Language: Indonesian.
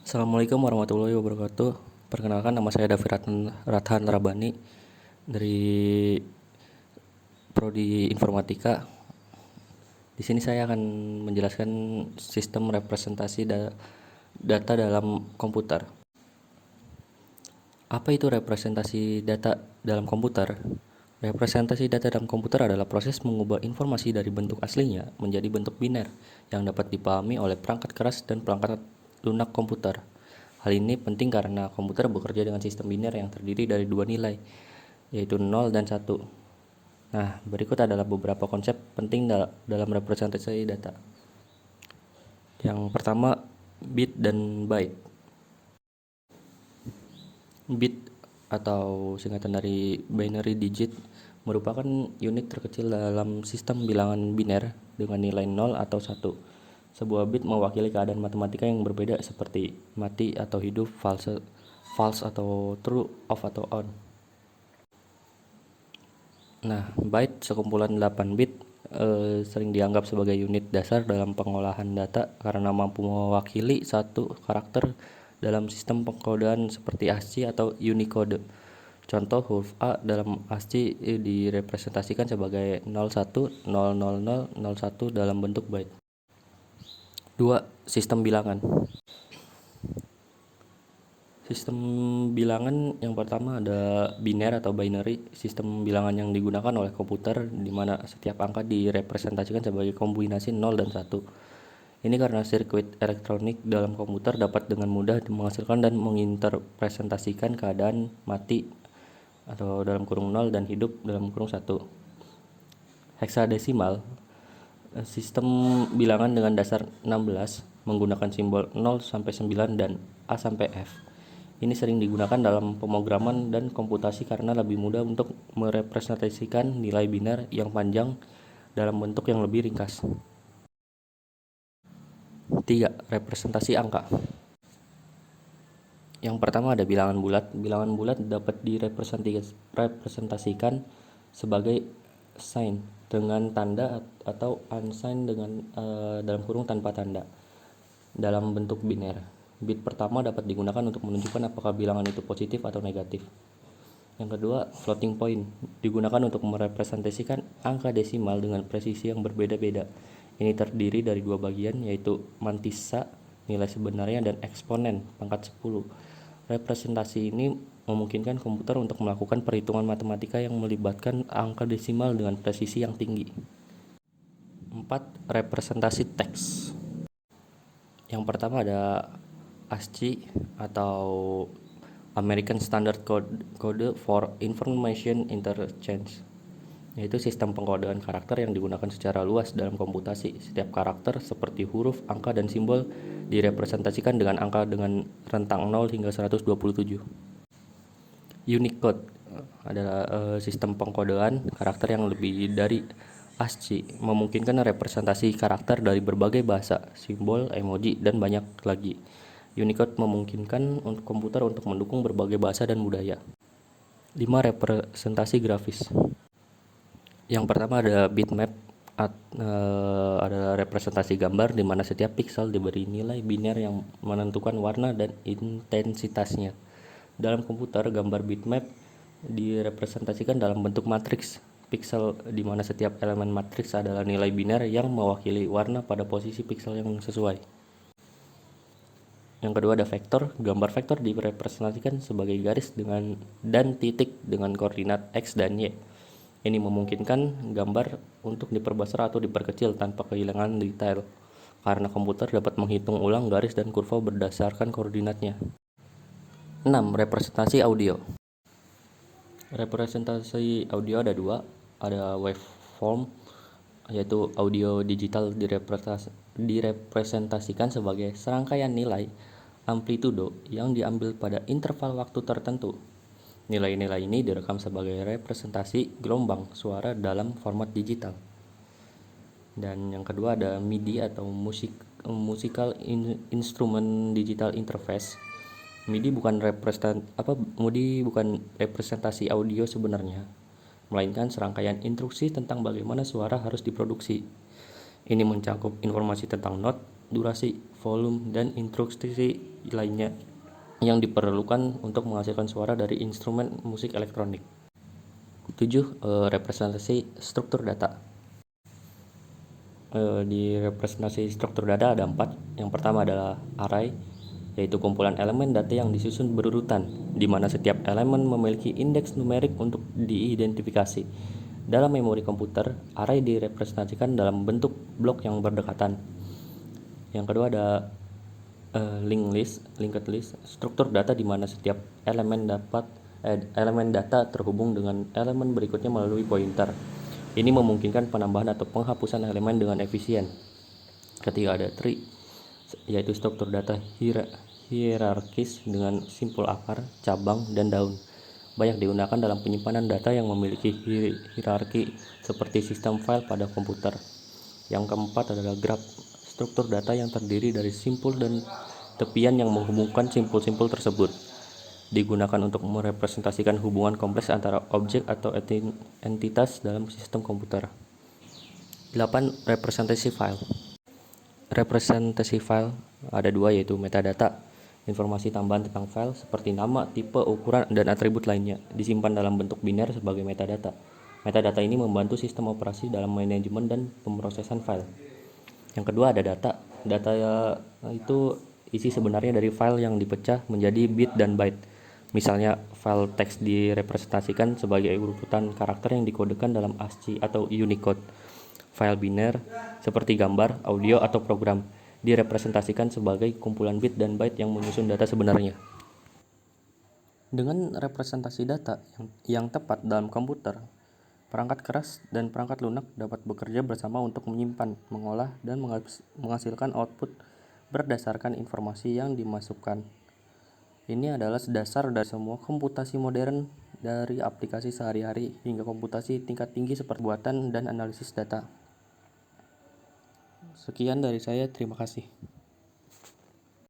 Assalamualaikum warahmatullahi wabarakatuh. Perkenalkan, nama saya David Rathan Rabani dari Prodi Informatika. Di sini saya akan menjelaskan sistem representasi data dalam komputer. Apa itu representasi data dalam komputer? Representasi data dalam komputer adalah proses mengubah informasi dari bentuk aslinya menjadi bentuk biner yang dapat dipahami oleh perangkat keras dan perangkat lunak komputer. Hal ini penting karena komputer bekerja dengan sistem biner yang terdiri dari dua nilai, yaitu 0 dan 1. Nah, berikut adalah beberapa konsep penting dalam representasi data. Yang pertama, bit dan byte. Bit atau singkatan dari binary digit merupakan unit terkecil dalam sistem bilangan biner dengan nilai 0 atau 1. Sebuah bit mewakili keadaan matematika yang berbeda seperti mati atau hidup, false atau true, off atau on. Nah, byte sekumpulan 8 bit sering dianggap sebagai unit dasar dalam pengolahan data karena mampu mewakili satu karakter dalam sistem pengkodean seperti ASCII atau Unicode. Contoh, huruf A dalam ASCII direpresentasikan sebagai 010001 dalam bentuk byte. 2. Sistem bilangan. Sistem bilangan yang pertama ada biner atau binary, sistem bilangan yang digunakan oleh komputer di mana setiap angka direpresentasikan sebagai kombinasi 0 dan 1. Ini karena sirkuit elektronik dalam komputer dapat dengan mudah menghasilkan dan menginterpresentasikan keadaan mati atau dalam kurung 0 dan hidup dalam kurung 1. Heksadesimal, sistem bilangan dengan dasar 16 menggunakan simbol 0 sampai 9 dan A sampai F. Ini sering digunakan dalam pemrograman dan komputasi karena lebih mudah untuk merepresentasikan nilai biner yang panjang dalam bentuk yang lebih ringkas. 3. Representasi angka. Yang pertama ada bilangan bulat. Bilangan bulat dapat direpresentasikan sebagai sign dengan tanda atau unsigned dengan dalam kurung tanpa tanda dalam bentuk biner. Bit pertama dapat digunakan untuk menunjukkan apakah bilangan itu positif atau negatif. Yang kedua, floating point digunakan untuk merepresentasikan angka desimal dengan presisi yang berbeda-beda. Ini terdiri dari dua bagian, yaitu mantissa, nilai sebenarnya, dan eksponen, pangkat 10. Representasi ini memungkinkan komputer untuk melakukan perhitungan matematika yang melibatkan angka desimal dengan presisi yang tinggi. 4. Representasi teks. Yang pertama ada ASCII atau American Standard Code for Information Interchange, yaitu sistem pengkodean karakter yang digunakan secara luas dalam komputasi. Setiap karakter seperti huruf, angka, dan simbol direpresentasikan dengan angka dengan rentang 0 hingga 127. Unicode adalah sistem pengkodean karakter yang lebih dari ASCII, memungkinkan representasi karakter dari berbagai bahasa, simbol, emoji, dan banyak lagi. Unicode memungkinkan komputer untuk mendukung berbagai bahasa dan budaya. 5. Representasi grafis. Yang pertama ada bitmap, ada representasi gambar di mana setiap piksel diberi nilai biner yang menentukan warna dan intensitasnya. Dalam komputer, gambar bitmap direpresentasikan dalam bentuk matriks piksel di mana setiap elemen matriks adalah nilai biner yang mewakili warna pada posisi piksel yang sesuai. Yang kedua ada vektor. Gambar vektor direpresentasikan sebagai garis dan titik dengan koordinat X dan Y. Ini memungkinkan gambar untuk diperbesar atau diperkecil tanpa kehilangan detail, karena komputer dapat menghitung ulang garis dan kurva berdasarkan koordinatnya. 6. Representasi audio. Representasi audio ada dua, ada waveform, yaitu audio digital direpresentasikan sebagai serangkaian nilai amplitudo yang diambil pada interval waktu tertentu. Nilai-nilai ini direkam sebagai representasi gelombang suara dalam format digital. Dan yang kedua ada MIDI atau Musical Instrument Digital Interface. MIDI bukan representasi audio sebenarnya, melainkan serangkaian instruksi tentang bagaimana suara harus diproduksi. Ini mencakup informasi tentang not, durasi, volume, dan instruksi lainnya yang diperlukan untuk menghasilkan suara dari instrumen musik elektronik. 7. Representasi struktur data. Di representasi struktur data ada 4. Yang pertama adalah array, yaitu kumpulan elemen data yang disusun berurutan, di mana setiap elemen memiliki indeks numerik untuk diidentifikasi. Dalam memori komputer, array direpresentasikan dalam bentuk blok yang berdekatan. Yang kedua ada linked list, struktur data di mana setiap elemen data terhubung dengan elemen berikutnya melalui pointer. Ini memungkinkan penambahan atau penghapusan elemen dengan efisien. Ketiga ada tree, yaitu struktur data hierarkis dengan simpul akar, cabang, dan daun. Banyak digunakan dalam penyimpanan data yang memiliki hierarki seperti sistem file pada komputer. Yang keempat adalah graph, struktur data yang terdiri dari simpul dan tepian yang menghubungkan simpul-simpul tersebut. Digunakan untuk merepresentasikan hubungan kompleks antara objek atau entitas dalam sistem komputer. 8. Representasi file. Representasi file ada 2, yaitu metadata, informasi tambahan tentang file seperti nama, tipe, ukuran, dan atribut lainnya, disimpan dalam bentuk biner sebagai metadata. Metadata ini membantu sistem operasi dalam manajemen dan pemrosesan file. Yang kedua ada data. Data itu isi sebenarnya dari file yang dipecah menjadi bit dan byte. Misalnya file teks direpresentasikan sebagai urutan karakter yang dikodekan dalam ASCII atau Unicode. File biner seperti gambar, audio, atau program direpresentasikan sebagai kumpulan bit dan byte yang menyusun data sebenarnya. Dengan representasi data yang tepat dalam komputer, perangkat keras dan perangkat lunak dapat bekerja bersama untuk menyimpan, mengolah, dan menghasilkan output berdasarkan informasi yang dimasukkan. Ini adalah dasar dari semua komputasi modern, dari aplikasi sehari-hari hingga komputasi tingkat tinggi seperti buatan dan analisis data. Sekian dari saya, terima kasih.